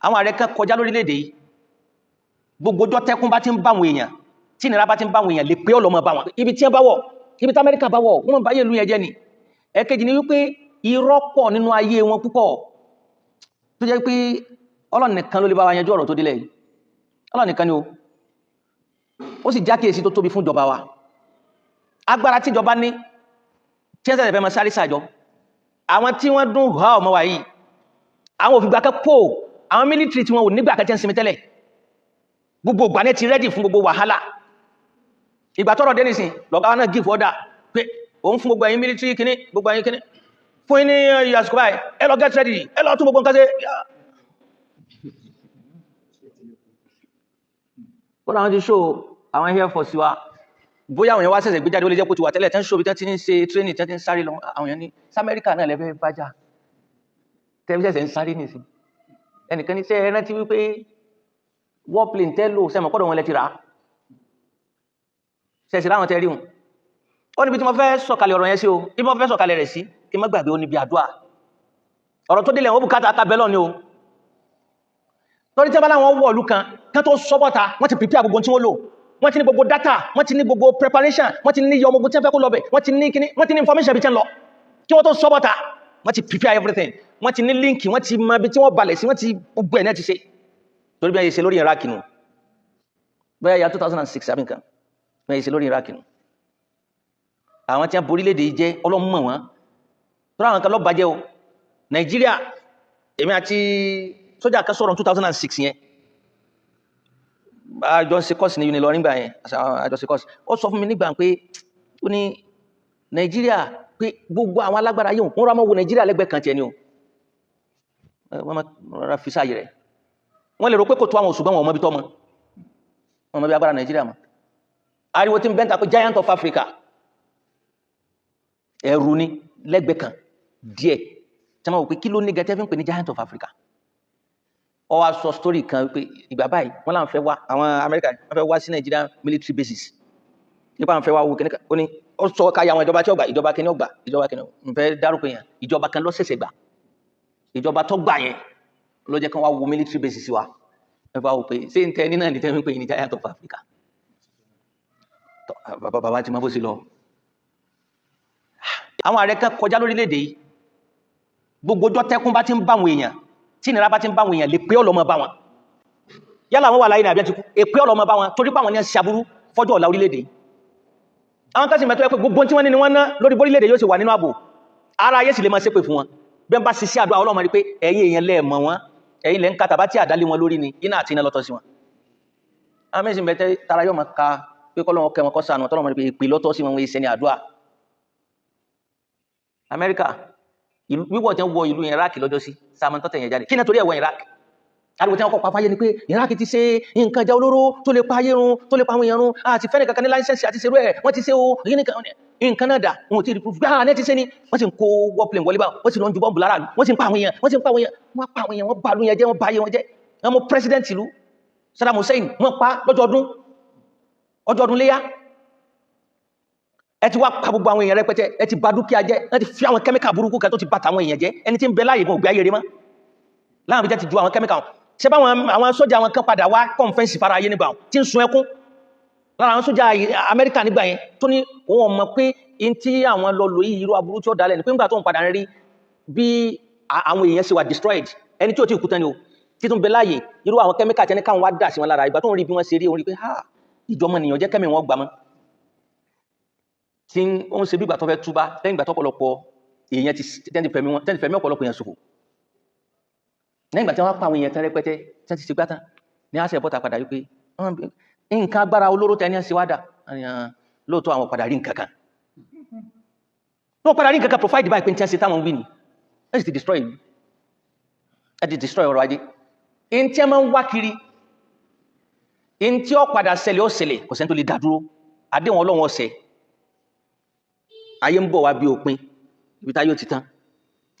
àwọn ààrẹ kan kọjá lórílẹ̀-èdè yìí gbogbo ọjọ́ tẹ́kún bá ti ń bá àwọn èèyàn tí ìnira bá ti ń bá àwọn èèyàn lè pé ọlọ́mọ bá wọn ibi tí wọ́n bá wọ̀ ibi tí Amẹ́ríkà bá wọ̀ wọ́n bá yé ìlú yẹn jẹ́ ni ẹ̀kejì ni wípé irọ́ pọ̀ nínú ayé wọn púpọ̀ tó jẹ́ pé Ọlọ́run nìkan ló lè bá wa yanjú ọ̀rọ̀ tó délẹ̀ yìí Ọlọ́run nìkan ni ó sì jákèsí tó tóbi fún ìjọba wa agbára tí ìjọba ní tí ẹsẹ̀ fẹ́ máa sáré sàjọ àwọn tí wọ́n dún ha ọmọ wa yìí àwọn òfìgbà kan kó àwọn mílítírì tí wọn ò nígbà kẹtẹ́ ń sinmi tẹ́lẹ̀ gbogbo ìgbà ní ti rẹ́dì fún gbogbo wàhálà ìgbà tọ́rọ̀ dé nìsín lọ́gá náà give order pé òun fún gbogbo ẹ̀yin mílítírì kíní gbogbo ẹ̀yin kíní fún ní àsìkò báyìí ẹ lọ get ready ẹ lọ tún gbogbo nǹkan ṣe ó láwọn ti show àwọn air force wa bóyá àwọn èèyàn wá ṣẹ̀ṣẹ̀ gbé jáde ó lè jẹ́ kó ti wà tẹ́lẹ̀ tẹ́ ń show bí tẹ́ ti ń ṣe training tẹ́ ti ń sáré lọ àwọn èèyàn ní Amẹ́ríkà náà lẹ́fẹ́ bájá tẹ́ ṣẹ̀ṣẹ̀ ń sáré nìsín ẹnìkan ní sẹ́ ẹ rántí wípé warplane tẹ́ lò sẹ́mọ̀ kọ́dọ̀ wọn lẹ́ ti rà á ṣẹ̀ṣẹ̀ láwọn tẹ́ rí wọn ó níbi tí mo fẹ́ sọ̀kalẹ̀ ọ̀rọ̀ yẹn sí o bí mo fẹ́ sọ̀kalẹ̀ rẹ̀ sí kí n má gbàgbé ó níbi àdúrà ọ̀rọ̀ tó délẹ̀ wọn bùkátà akabẹ́lọ̀ ni o torí tí wọ́n bá láwọn wọ̀ ọ̀lú kan tó sọ́bọ̀ta wọ́n ti prepare gbogbo tí wọ́n lò wọ́n ti ní gbogbo data wọ́n ti ní gbogbo preparation wọ́n ti ní iye ọmọ ogun tí wọ́n fẹ́ kó lọ bẹ̀ wọ́n ti ní kíní wọ́n ti ní information bí tí wọ́n lọ kí wọ́n tó sọ́bọ̀ta wọ́n ti prepare everything wọ́n ti ní link wọ́n ti mọ ibi tí wọ́n balẹ̀ sí wọ́n ti gbogbo ẹ̀ náà ti ṣe torí bí wọ́n yẹ ṣe lórí Iraq nù bẹ́ẹ̀ ya 2006 àbí nǹkan bí wọ́n yẹ ṣe lórí Iraq nù àwọn tí wọ́n borí léde jẹ́ ọlọ́mọ wọn tó ráwọn kan lọ bàjẹ́ o Nàìjíríà èmi àti sójà kan sọ̀rọ̀ 2006 yẹn àjọṣe kọ́ọ̀sì ní Unilorin nígbà yẹn àjọṣe kọ́ọ̀sì ó sọ fún mi nígbà pé ó ní Nàìjíríà pé gbogbo àwọn alágbára yóò wọ́n rọ́ mọ́ wo Nàìjíríà lẹ́gbẹ̀ẹ́ kan tiẹ̀ ni o wọ́n máa ra fi sáàyè rẹ̀ wọ́n lè rò pé kò tó àwọn òṣùgbọ́n wọn ọmọ bí tọ́mọ wọn ọmọ bí agbára Nàìjíríà mọ́ ariwo tí ń bẹ́ńtà pé Giant of Africa ẹ̀rù ni lẹ́gbẹ̀ẹ́ kan díẹ̀ tí wọ́n wò pé kí ló ní gẹ́tẹ́ fi ń pè ní Giant of Africa ó wá sọ story kan pé ìgbà báyìí wọ́n láwọn fẹ́ wá àwọn Amẹ́ríkà wọ́n fẹ́ wá sí Nigeria military bases nípa àwọn fẹ́ wá wo kìnnìkan ó ní ó sọ káyà àwọn ìjọba tí ó gbà ìjọba kìnnì ó gbà ìjọba kìnnì ń fẹ́ dárúkọ yẹn ìjọba kan ló ṣẹ̀ṣẹ̀ gbà ìjọba tó gbà yẹn ló jẹ́ kí wọ́n wá wo military bases wa wọ́n fẹ́ wá wò pé ṣé ń tẹ ní náà ní tẹ́ ń pè ní Giant of Africa bàbá ti máa bó sí lọ. àwọn ààrẹ kan kọjá lórílẹ̀-èdè yìí gbogbo ọjọ́ tẹ́kún bá ti ń bá àwọn èèyàn tí ìnira bá ti ń bá àwọn èèyàn lè pé ọlọ́mọ bá wọn yálà wọn wà láyé ní àbí ẹ̀tìkú èpé ọlọ́mọ bá wọn torí pàwọn ní ṣàbúrú fọ́jọ́ ọ̀la orílẹ̀-èdè àwọn kan sì mẹ́tọ́ pé gbogbo tí wọ́n ní ni wọ́n ná lórí bórílẹ̀-èdè yóò sì wà nínú ààbò ara ayé sì lè máa ṣépè fún wọn bẹ́ẹ̀ bá ṣiṣẹ́ àdúrà ọlọ́mọ rí pé ẹ̀yin èèyàn lẹ́ẹ̀mọ̀ wọn ẹ̀yin lẹ́ ń kàtàbá tí àdálé wọn lórí ni iná àti iná lọ́tọ̀ sí wọn àwọn mẹ́sìn mẹ́tẹ́ tara yóò máa ka pé kọ́lọ́wọ́ kẹ́ wọn kọ́ sànù tọ́lọ́mọ rí pé èpè lọ́tọ̀ sí wọn wọ́n ṣe ní àdúrà Amẹ́ríkà wíwọ̀ tí wọ́n wọ ìlú Iraq lọ́jọ́ sí sáàmù tọ́tẹ̀ yẹn jáde kí náà torí ẹ̀wọ̀n Iraq ariwo tí wọ́n kọ́ pàfáyé ni pé Iraq ti ṣe nǹkan ìjà olóró tó lè pa ayé run tó lè pa àwọn èèyàn run àti fẹ́ni kankan ní láìsẹ̀nsì àti ṣerú ẹ̀ wọ́n ti ṣe o nǹkan náà dà wọn ò tí ì rí proof gbáà ní ti ṣe ni wọ́n sì ń kó warplane wọlé bá wọ́n sì lọ ń ju bọ́ọ̀bù lára wọ́n sì ń pa àwọn èèyàn wọ́n pa àwọn èèyàn wọ́n bá lu yẹn jẹ́ wọ́n bá ayé wọn jẹ́ wọ́n mú president ìlú Saddam Hussein wọ́n pa lọ́jọ́ ọdún léyà ẹ ti wá pa gbogbo àwọn èèyàn rẹpẹtẹ ẹ ti bà dúkìá jẹ́ ẹ ti fi àwọn kẹ́míkà burúkú kan tó ti bà tàwọn èèyàn jẹ́ ẹni tí ń bẹ láàyè gan ògbé ayé rẹ mọ́ láwọn bí jẹ́ ti ju àwọn kẹ́míkà wọn ṣe bá àwọn sójà wọn kan padà wá kọ́nfẹ́ǹsì fara ayé nígbà wọn tí ń sun ẹkún lára àwọn sójà Amẹ́ríkà nígbà yẹn tó ní wọn mọ̀ pé in tí àwọn lọ lò yìí irú aburú tí ó dálẹ̀ ní pé nígbà tó ń padà rí bí àwọn èèyàn ṣe wà destroyed ẹni tí ó ti kú tán ni o tí tún bẹ láàyè irú àwọn kẹ́míkà tí ẹni káwọn wá dà sí wọn lára ìgbà tó ń rí bí wọ́n ṣe rí òun rí pé ìjọmọ nìyàn jẹ́ kẹ́mì wọn gbà mọ́ tí ó ń ṣe bí ìgbà tó fẹ́ túbá lẹ́yìn ìgbà tó ọ̀pọ̀lọpọ̀ èèyàn ti fẹ̀mí ọ̀pọ̀lọpọ̀ èèyàn ṣòfò lẹ́yìn ìgbà tí wọ́n pa àwọn èèyàn tán rẹpẹtẹ tí wọ́n ti ṣe gbátá ní àṣẹ bọ́ta padà wípé nǹkan agbára olóró tẹ́ ní ṣíwádà lóòótọ́ àwọn padà rí nǹkan kan wọ́n padà rí nǹkan kan provide by pé tí wọ́n ṣe táwọn wí ni ẹ̀ sì ti destroy ọrọ̀ ajé in tí wọ́n máa ń wá kiri in tí ó padà ṣẹlẹ̀ ó ṣẹlẹ̀ kò sẹ́ni tó lè dá dúró àdéhùn Ọlọ́run ọ̀sẹ̀ ayé ń bọ̀ wá bí òpin ibi tá yóò ti tán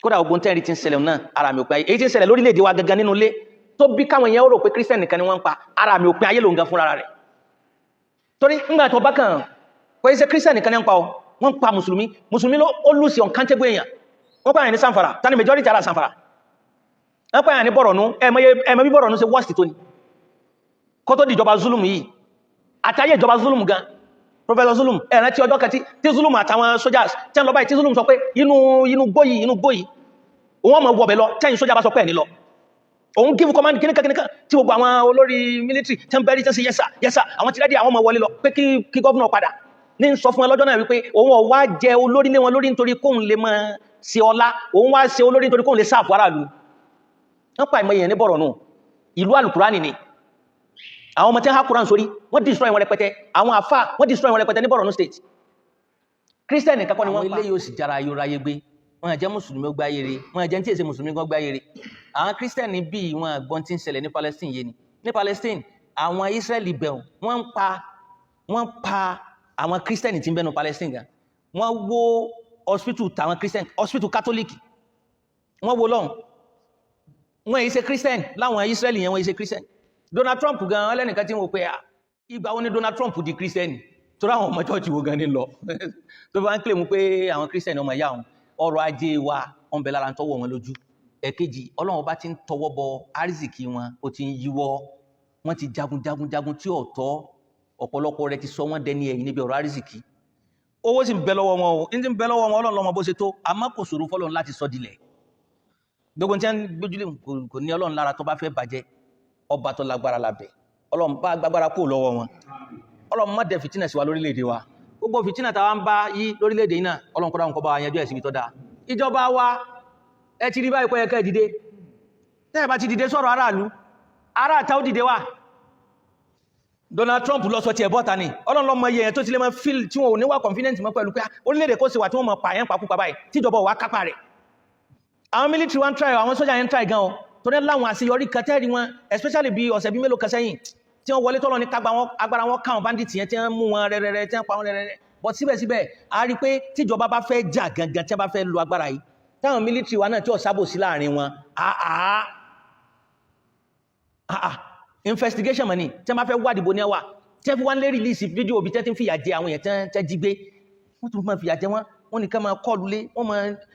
kódà ogun tẹ́rì tí ń ṣẹlẹ̀ náà ara mi òpin ayé èyí tí ń ṣẹlẹ̀ lórílẹ̀-èdè wa gangan nínú ilé tó bí káwọn èèyàn rò pé Christian nìkan ni wọ́n ń pa ara mi òpin ayé ló ń gan fúnra rẹ̀ torí ńgbà tó bá kàn kò ṣe Christian nìkan ni ń pa ọ wọ́n ń pa mùsùlùmí ló ó lùsì uncountable èèyàn wọ́n pa àyàn ní Sanfara tani majority ara Sanfara wọ́n pààyàn ní Bọ̀rọ̀nú ẹmọ bí Bọ̀rọ̀nú ṣe worst tó ní kó tó di ìjọba Zulum yìí àtàyè ìjọba Zulum gan Professor Zulum ẹ̀rẹ́ tí ọjọ́ kẹtí tí Zulum àtàwọn soldiers tí wọ́n lọ báyìí tí Zulum sọ pé inú gbóyìí òun ọmọ wọ̀bẹ̀ lọ tẹ́yìn sójà bá sọ pé ẹ̀ ní lọ òun give command kíníkà tí gbogbo àwọn olórí military tẹ́ ń bẹ́rí tẹ́ sí yẹ́sà àwọn ti rẹ́dí àwọn ọmọ wọlé lọ pé kí gọ́ọ̀nà padà ní sọ fún ẹ lọ́jọ́ náà wípé òun ò wá jẹ olórí lé wọn lórí nítorí kóun lè máa ṣe ọlá òun wá ṣe olórí nítorí kóun lè sáàfù aráàlú wọ́n pa ìmọ̀ èèyàn ní Bọ̀rọ̀nù ìlú Al-Qur'ani ni àwọn ọmọ tí wọ́n há Quran sórí wọ́n destroy wọn rẹpẹtẹ àwọn àfà wọ́n destroy wọn rẹpẹtẹ ní Bọ̀rọ̀nù state Christian nìkan kọ́ ni wọ́n pa ilé yóò sì jára yóò ráyé gbé wọn jẹ́ mùsùlùmí ó gbáyé re wọn jẹ́ tí èsè mùsùlùmí gan gbáyé re àwọn Christian bí wọn gbọ́n tí ń ṣẹlẹ̀ ní Palestine yé ni ní Palestine àwọn Israeli bẹ̀rù wọ́n pa àwọn Christian tí ń bẹnu Palestine gan wọ́n wó hospital tàwọn Christian hospital Catholic wọ́n wó lọ́hùn wọ́n yìí ṣe Christian láwọn Israeli yẹn wọ́n yìí ṣe Christian Donald Trump gan ọlẹ́nìkan tí wọ́n pe ìgbà wo ni Donald Trump di Christian tó ráwọn ọmọ church wo gan ní lọ tó bá ń claim pé àwọn Christian ọmọ ìyá wọn ọrọ̀ ajé wa wọ́n bẹ lára ń tọwọ́ wọn lójú ẹ̀kejì Ọlọ́run bá ti ń tọwọ́ bọ àrísìkí wọn ó ti ń yíwọ́ wọ́n ti jagun tí ọ̀tọ̀ ọ̀pọ̀lọpọ̀ rẹ̀ ti sọ wọ́n dẹni ẹ̀yìn níbi ọ̀rọ̀ àrísìkí owó sì ń bẹ lọ́wọ́ wọn o ní ti ń bẹ lọ́wọ́ wọn Ọlọ́run lọ́mọ bó ṣe tó àmọ́ kò ṣòro fọ́lọ́run láti sọ dilẹ̀ gbogbo tí wọ́n gbójúlé kò ní Ọlọ́run lára tó bá fẹ́ bàjẹ́ ọba tó lágbára lábẹ́ Ọlọ́run bá gbágbára kó lọ́wọ́ wọn Ọlọ́run má dẹ fìtínà sí wa lórílẹ̀-èdè wa gbogbo fìtínà táwa ń bá yí lórílẹ̀-èdè yìí náà Ọlọ́run kó dáhùn kó bá wa yanjú ẹ̀sìn tó dáa ìjọba wa ẹ ti rí báyìí kọ́ yẹ kẹ́ dìde tẹ́ ẹ bá ti dìde sọ̀rọ̀ aráàta ó dìde wà Donald Trump lọ sọ ti ẹ̀ bọ́ta ni Ọlọ́run lọ́mọ iye yẹn tó ti lè máa feel tí wọn ò ní wà confident mọ́ pẹ̀lú pé orílẹ̀-èdè kó sì wà tí wọ́n mọ̀ pààyàn pàkúpà báyìí tíjọba wà kápá rẹ̀ àwọn military wọn try àwọn sójà yẹn try gan o tó ní láwọn àṣeyọrí kẹtẹ́rì wọn especially bí ọ̀sẹ̀ bí mélòó kan sẹ́yìn tí wọ́n wọlé tọ́lọ́ ní kágbá wọn agbára wọn káwọn bandit yẹn tí wọ́n mú wọn rẹ́rẹ́rẹ́ tí wọ́n pa wọn rẹ́rẹ́rẹ́ but síbẹ̀síbẹ̀ a rí pé tíjọba bá fẹ́ jà gangan tí wọ́n bá fẹ́ lo agbára yìí táwọn military wa náà tí ó sábò sí láàrin wọn investigation money tí wọ́n bá fẹ́ wádìí bó ní ẹwà tí wọ́n fi wọ́n lé release fídíò bí tẹ́tí ń fìyà jẹ àwọn èèyàn tẹ́ jí gbé wọ́n tún máa fìyà jẹ wọ́n nìkan máa kọlù lé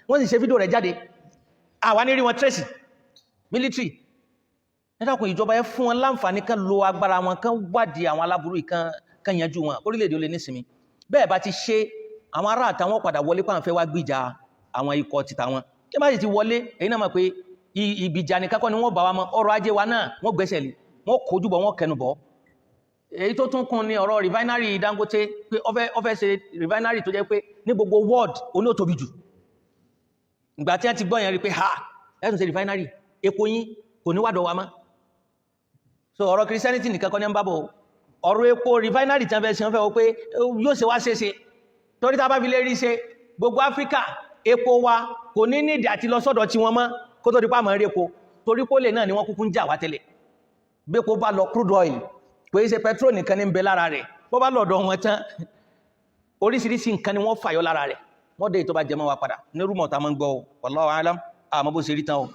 wọ́n sì ṣe fídíò rẹ̀ jáde àwa ní rí wọn tracy military ẹ̀dàkùn ìjọba ẹ fún wọn láǹfààní kan lo agbára wọn kan wádìí àwọn aláburú kan yanjú wọn orílẹ̀-èdè ó lè nísinmi bẹ́ẹ̀ bá ti ṣe àwọn ará àtàwọn padà wọlé pàwọn fẹ́ wá gbìjà àwọn ikọ̀ títà wọn kí bá sì ti wọlé èyí náà mọ̀ pé ìgbìjà nìkan kọ́ ni wọ́n bá wa mọ́ ọrọ̀ ajé wa náà wọ́n gbẹ́sẹ̀ lé wọ́n kojú bọ̀ wọ́n kẹnu bọ̀ èyí tó tún kún ní ọ̀rọ̀ refinery Dangote pé ó fẹ́ ṣe refinery tó jẹ́ pé ní gbogbo world oní ó tóbi jù ìgbà tí wọ́n ti gbọ́ yẹn rí pé ẹ̀sùn ṣe refinery epo yín kò ní wádọ̀ wa mọ́ so ọ̀rọ̀ Christianity nìkan kọ́ ní ń bábọ̀ ọ̀rọ̀ epo refinery tí wọ́n fẹ́ ṣe wọ́n fẹ́ wọ́n pé yóò ṣe wá ṣeéṣe torí tá a bá fi lè rí ṣe gbogbo Áfíríkà epo wa kò ní nídìí àti lọ sọ́dọ̀ tí wọ́n mọ́ kó tó di pa àmọ́ rí epo torí pólè náà ni wọ́n kúkú ń jà wá tẹ́lẹ̀ bépo bá lọ crude oil pé ṣe petrol nìkan ní ń bẹ lára rẹ̀ bó bá lọ́dọ̀ wọn tán oríṣiríṣi nǹkan ni wọ́n fàyọ lára rẹ̀ wọ́n dé tó bá jẹ mọ́ wa padà ní rúmọ̀ tá a máa ń gbọ́ o wallahu alam àmọ́ bó ṣe rí tán o.